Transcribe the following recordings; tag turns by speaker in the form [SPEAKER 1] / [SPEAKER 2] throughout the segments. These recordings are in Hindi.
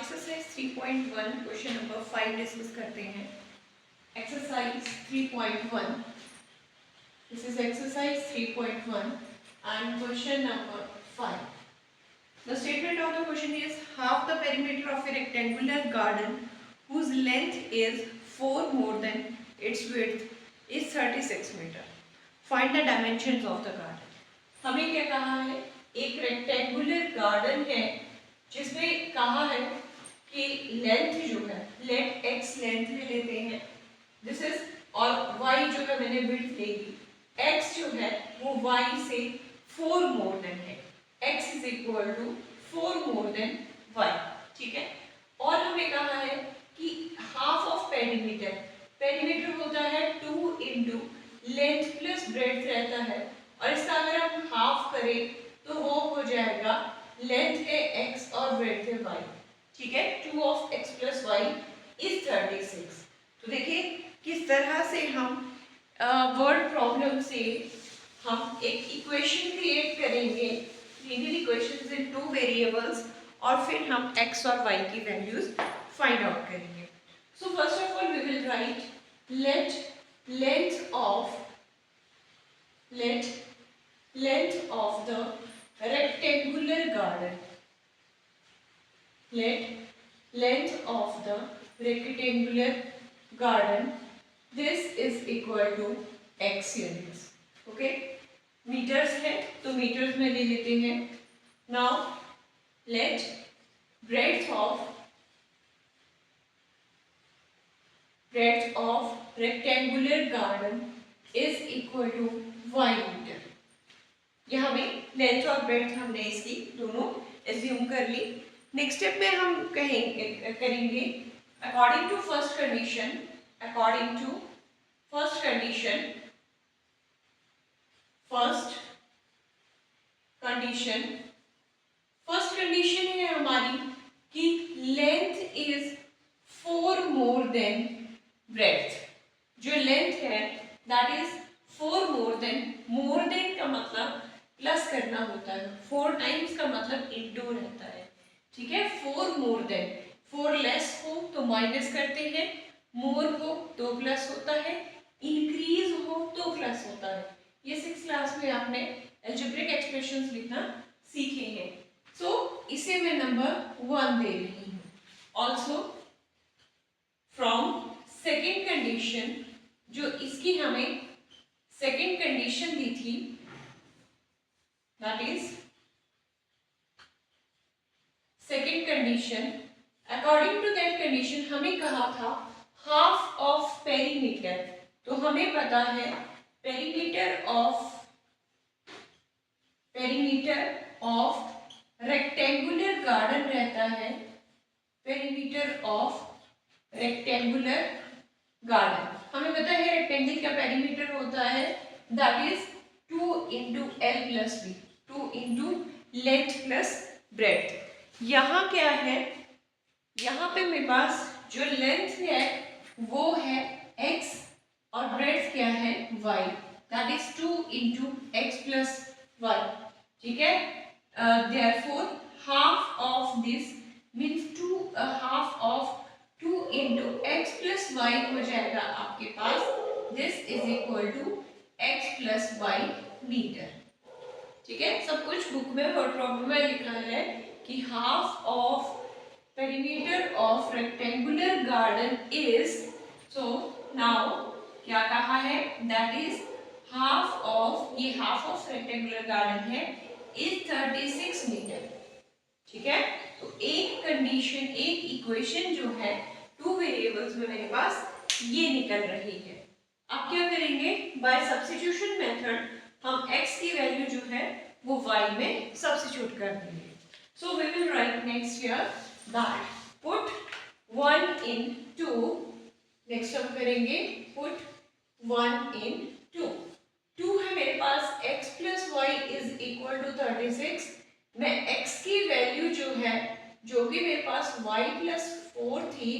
[SPEAKER 1] एक्सरसाइज 3.1 क्वेश्चन नंबर 5 डिस्कस करते हैं। Exercise 3.1, this is exercise 3.1 and question number 5. The statement of the question is half the perimeter of a rectangular garden whose length is 4 more than its width is 36 meter. Find the dimensions of the garden. हमें क्या कहा है, एक रेक्टेंगुलर गार्डन है जिसमें कहा है कि लेंथ जो है, लेट एक्स लेंथ ले लेते हैं, दिस इज, और वाई जो है मैंने विड्थ लेगी, एक्स जो है वो वाई से 4 मोर देन है, X is equal to 4 more than Y, ठीक है। और हमें कहा है कि हाफ ऑफ पेरीमीटर, पेरीमीटर होता है 2 इंटू लेंथ प्लस ब्रेड्थ रहता है, और इसका अगर हम हाफ करें तो वो हो जाएगा लेंथ है x और ब्रेड्थ है y, ठीक है। 2 ऑफ x प्लस वाई इज 36। तो देखिए किस तरह से हम वर्ड प्रॉब्लम से हम एक इक्वेशन क्रिएट करेंगे, लीनियर इक्वेशंस इन 2 वेरिएबल्स, और फिर हम x और y की वैल्यूज फाइंड आउट करेंगे। So first of all we will write length of the rectangular garden, length of the rectangular garden, this is equal to x units, okay। Metres है तो मीटर्स में ले लेते हैं। Now let breadth of rectangular garden is equal to y metre. यह हमें लेंथ और ब्रेड्थ हमने इसकी दोनों एज्यूम कर ली। नेक्स्ट स्टेप में हम करेंगे according to first condition, first condition है हमारी कि length is 4 more than breadth. जो लेंथ है दैट इज 4 मोर देन का मतलब प्लस करना होता है, 4 टाइम्स का मतलब इनटू रहता है, ठीक है। 4 मोर देन, 4 लेस हो तो माइनस करते हैं, मोर हो तो प्लस होता है, इंक्रीज हो तो प्लस होता है। ये 6th क्लास में आपने अलजेब्रिक एक्सप्रेशंस लिखना सीखे हैं। सो इसे मैं नंबर 1 दे रही हूँ। ऑल्सो फ्रॉम सेकेंड कंडीशन, जो इसकी हमें सेकेंड कंडीशन दी थी, that is second condition, according to that condition हमें कहा था हाफ ऑफ पेरीमीटर। तो हमें पता है पेरीमीटर ऑफ रेक्टेंगुलर गार्डन रहता है, पेरीमीटर ऑफ रेक्टेंगुलर गार्डन हमें पता है रेक्टेंगल का पेरीमीटर होता है that is 2 into L plus B, 2 into length plus breadth. यहाँ क्या है, यहाँ पे मेरे पास जो लेंथ है वो है x और ब्रेड्थ क्या है y, that is 2 into x plus y, ठीक है। Therefore half of this means half of 2 into x plus y हो जाएगा आपके पास, this is equal to x plus y metre, ठीक है। सब कुछ बुक में वर्ड प्रॉब्लम में लिखा है कि half of perimeter of rectangular garden is, so now क्या कहा है, दैट इज हाफ ऑफ, ये हाफ ऑफ रेक्टेंगुलर गार्डन है, इज 36 मीटर, ठीक है। तो एक कंडीशन, एक इक्वेशन जो है 2 वेरिएबल्स में मेरे पास ये निकल रही है। अब क्या करेंगे, बाय सब्स्टिट्यूशन मेथड हम x की वैल्यू जो है वो y में सब्स्टिट्यूट कर देंगे। So we will write next here that put 1 in 2, next हम करेंगे पुट 1 in 2 है मेरे पास x plus Y is equal to 36। मैं x की वैल्यू जो है, जो कि मेरे पास y प्लस 4 थी,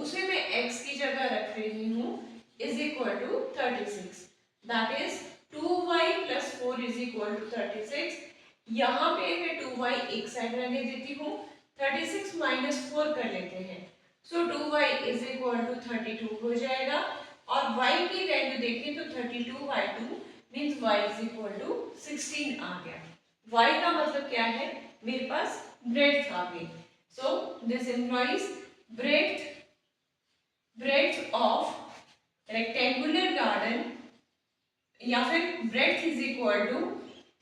[SPEAKER 1] उसे मैं x की जगह रख रही हूँ is equal to 36, that is 2y plus 4 is equal to 36। यहाँ पे मैं 2y एक साइड रहने देती हूँ, 36 माइनस 4 कर लेते हैं, सो 2y इज इक्वल टू 32 हो जाएगा। और y की वैल्यू देखें तो 32/2 means y is equal to 16 आ गया। y का मतलब क्या है, मेरे पास ब्रेड्थ आ गई। So this implies breadth of rectangular garden या फिर breadth is equal to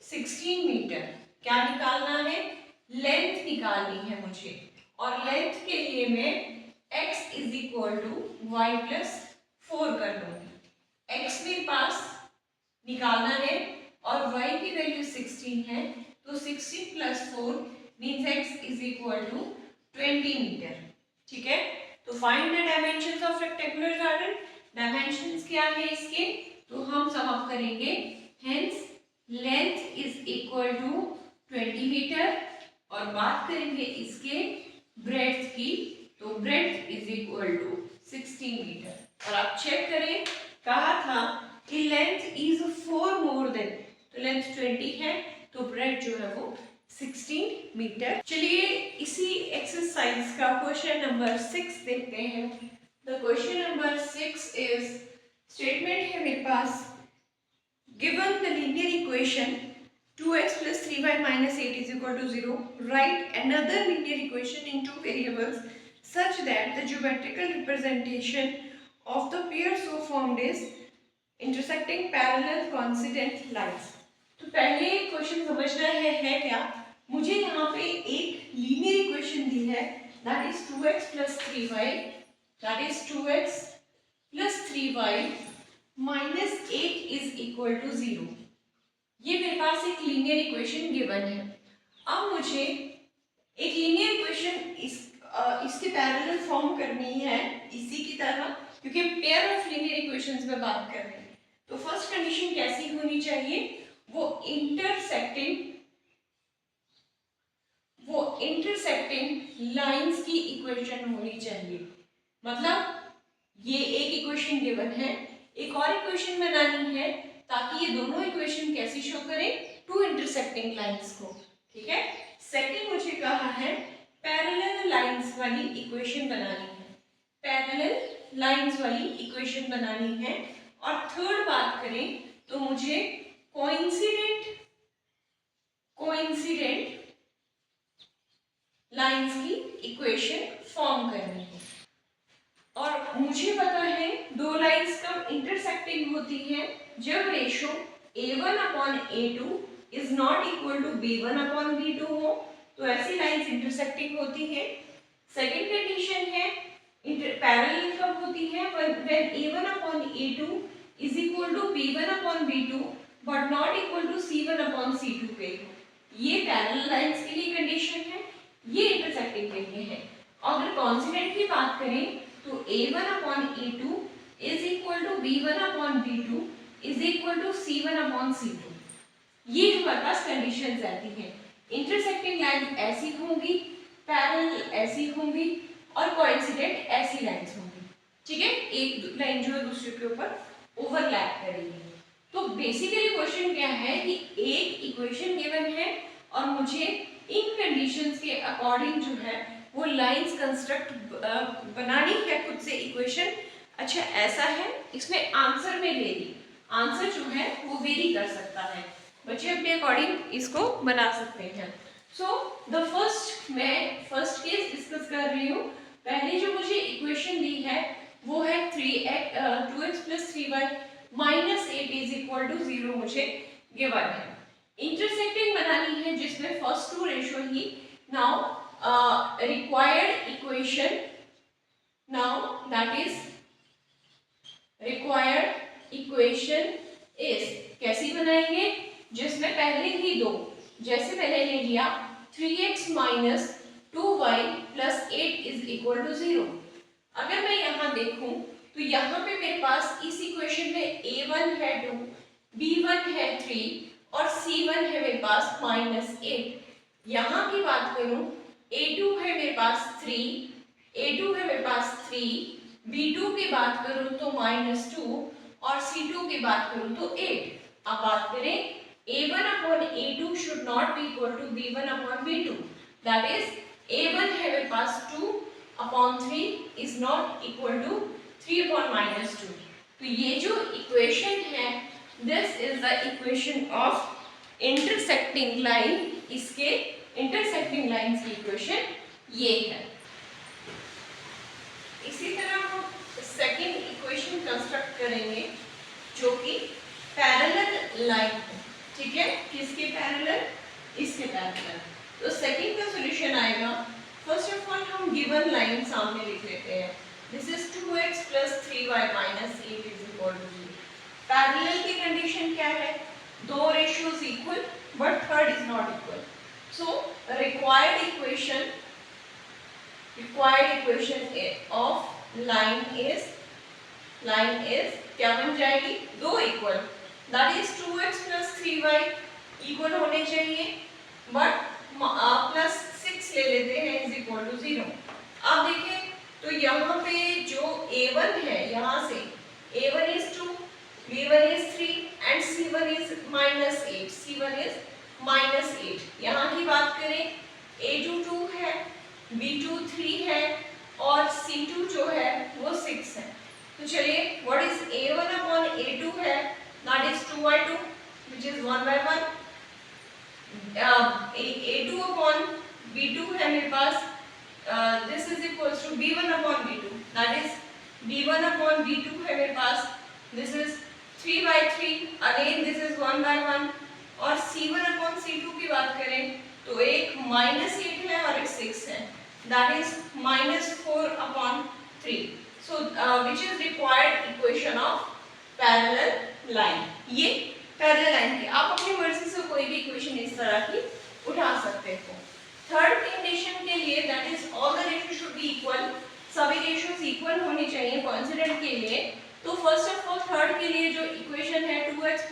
[SPEAKER 1] 16 metre. क्या निकालना है, लेंथ निकालनी है मुझे, और लेंथ के लिए मैं x is equal to Y plus 4 कर लूंगी। x मेरे पास निकालना है और y की वैल्यू 16 है, तो 16 plus 4 means x is equal to 20 metre. ठीक है, तो find the dimensions of rectangular garden. Dimensions क्या है इसके, तो हम सम अप करेंगे। Hence length is equal to 20 metre, और बात करेंगे इसके ब्रेड्थ की, तो breadth is equal to 16 metre. और आप चेक करें, कहा था कि लेंथ इज 4 मोर देन, तो लेंथ 20 है तो ब्रेड्थ जो है वो 16 मीटर। चलिए इसी एक्सरसाइज का क्वेश्चन नंबर 6 देखते हैं। The question number 6 is, statement है मेरे पास, given the linear equation 2x plus 3y minus 8 is equal to 0, write another linear equation in two variables such that the geometrical representation of the pair so formed is intersecting parallel coincident lines। तो पहले क्वेश्चन समझना है क्या, मुझे यहाँ पे एक लीनियर इक्वेशन दी है, that is 2x plus 3y, that is 2x plus 3y minus 8 is equal to 0। ये मेरे पास एक लीनियर इक्वेशन गिवन है। अब मुझे एक लीनियर इक्वेशन इसके पैरेलल फॉर्म करनी है इसी की तरह, क्योंकि पेयर ऑफ लीनियर इक्वेशंस में बात कर रहे हैं। तो फर्स्ट कंडीशन कैसी होनी चाहिए, वो इंटरसेक्टिंग लाइंस की इक्वेशन होनी चाहिए। मतलब ये एक इक्वेशन गिवन है, एक और इक्वेशन बनानी है ताकि ये दोनों इक्वेशन कैसी शो करें, टू इंटरसेक्टिंग लाइंस को। ठीक है, सेकंड मुझे कहा है पैरेलल लाइंस वाली इक्वेशन बनानी है, पैरेलल लाइंस वाली इक्वेशन बनानी है। और थर्ड बात करें तो मुझे कोइंसिडेंट लाइंस की इक्वेशन फॉर्म करनी है। और मुझे पता है दो लाइंस कब इंटरसेक्टिंग होती हैं, जब ratio a1/a2 is not equal to b1/b2 हो, तो ऐसी लाइंस इंटरसेक्टिंग होती हैं। सेकंड कंडीशन है पैरेलल कब होती है, when a1/a2 is equal to b1/b2 but not equal to c1/c2 के हो। ये पैरेलल लाइंस के लिए कंडीशन है, ये इंटरसेक्टिंग के लिए है। अगर कॉन्सिडेंट की बात करें तो a1/a2 is equal to b1/b2 is equal to c1/c2। ये हमारे पास कंडीशंस आती हैं। इंटरसेक्टिंग लाइन ऐसी होंगी, पैरेलल ऐसी होंगी, और कोइंसिडेंट ऐसी लाइंस होंगी। ठीक है, एक लाइन जो है दूसरे के ऊपर ओवरलैप करेगी। तो बेसिकली क्वेश्चन क्या है कि एक इक्वेशन गिवन है और मुझे इन कंडीशंस के अकॉर्डिंग जो है वो लाइंस कंस्ट्रक्ट बनानी है खुद से इक्वेशन। अच्छा ऐसा है, इसमें आंसर में वेरी, आंसर जो है वो वेरी कर सकता है, बच्चे अपने अकॉर्डिंग इसको बना सकते हैं। सो द मैं फर्स्ट केस डिस्कस कर रही हूँ। पहले जो मुझे इक्वेशन दी है वो है 2x plus 3y minus 8 is equal to 0 मुझे गिवन है। इंटरसेक्टिंग बनानी है जिसमें first to ratio he. Now required equation, now that is required equation is, कैसी बनाएंगे, जिसमें पहले ही दो, जैसे मैंने ले लिया 3x minus 2y plus 8 is equal to 0। अगर मैं यहाँ देखूं तो यहाँ पे मेरे पास इस इक्वेशन में a1 है 2, b1 है 3 और c1 है मेरे पास -8। यहाँ की बात करूं a2 है मेरे पास 3, a2 है मेरे पास 3, b2 की बात करूं तो -2 और c2 की बात करूं तो 8। अब बात करें a1/a2 should not be equal to b1/b2, that is a1 है मेरे पास 2/3 इज नॉट इक्वल टू 3/-2। तो ये जो इक्वेशन है this is the equation of intersecting line. इसके इंटरसेक्टिंग लाइंस की इक्वेशन ये है। इसी तरह हम सेकंड इक्वेशन कंस्ट्रक्ट करेंगे जो कि पैरेलल लाइन है। ठीक है, किसके पैरेलल? इसके पैरेलल। तो सेकंड का सॉल्यूशन आएगा, फर्स्ट ऑफ ऑल हम गिवन लाइन सामने लिख लेते हैं। This is 2x + 3y - 8 = 0। Parallel की कंडीशन क्या है? दो ratios equal but third is not equal. So required equation of line is क्या बन जाएगी? दो equal, that is 2x + 3y equal होने चाहिए बट +6 ले लेते हैं = 0। अब देखें तो यहाँ पे जो a1 है, यहाँ से a1 is 2, b1 is 3 and c1 is -8। c1 is -8। यहाँ की बात करें a2 2 है, b2 3 है और c2 जो है वो 6 है। तो चलिए व्हाट इज a1/a2 है, that is 2/2 which is 1/1। a2/b2 है मेरे पास, this is equals to b1/b2, that is b1/b2 है मेरे पास, this is 3/3, again this is 1/1। और c1/c2 की बात करें तो एक -8 है और एक 6 है, that is -4/3। So which is required equation of parallel line. ये पैरेलल लाइन की आप अपनी मर्जी से कोई भी इक्वेशन इस तरह की उठा सकते हो। थर्ड कंडीशन के लिए that is all the ratio should be equal, सभी रेशियोज इक्वल होनी चाहिए कोइंसिडेंट के लिए। तो फर्स्ट ऑफ ऑल थर्ड के लिए जो इक्वेशन है 2x +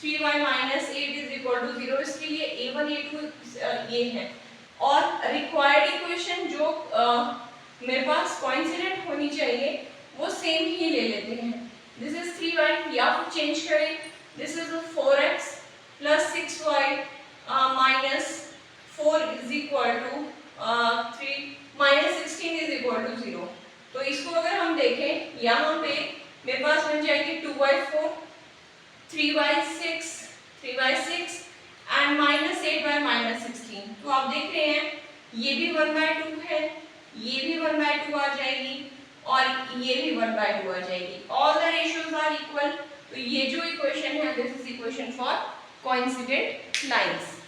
[SPEAKER 1] 3y - 8 = 0, इसके लिए a1 a2 ये है। और रिक्वायर्ड इक्वेशन जो मेरे पास कोइंसिडेंट होनी चाहिए वो सेम ही ले लेते हैं। दिस इज 3y, या फिर चेंज करें, दिस इज 4x + 6y - 4 = 3 -16 = 0। तो इसको अगर हम देखें यहाँ पे मेरे पास बन जाएगी 2/4, 3/6 एंड -8/- 16। तो आप देख रहे हैं ये भी 1/2 है, ये भी 1/2 आ जाएगी और ये भी 1/2 आ जाएगी। All the ratios are equal. तो ये जो इक्वेशन है this is equation for coincident lines.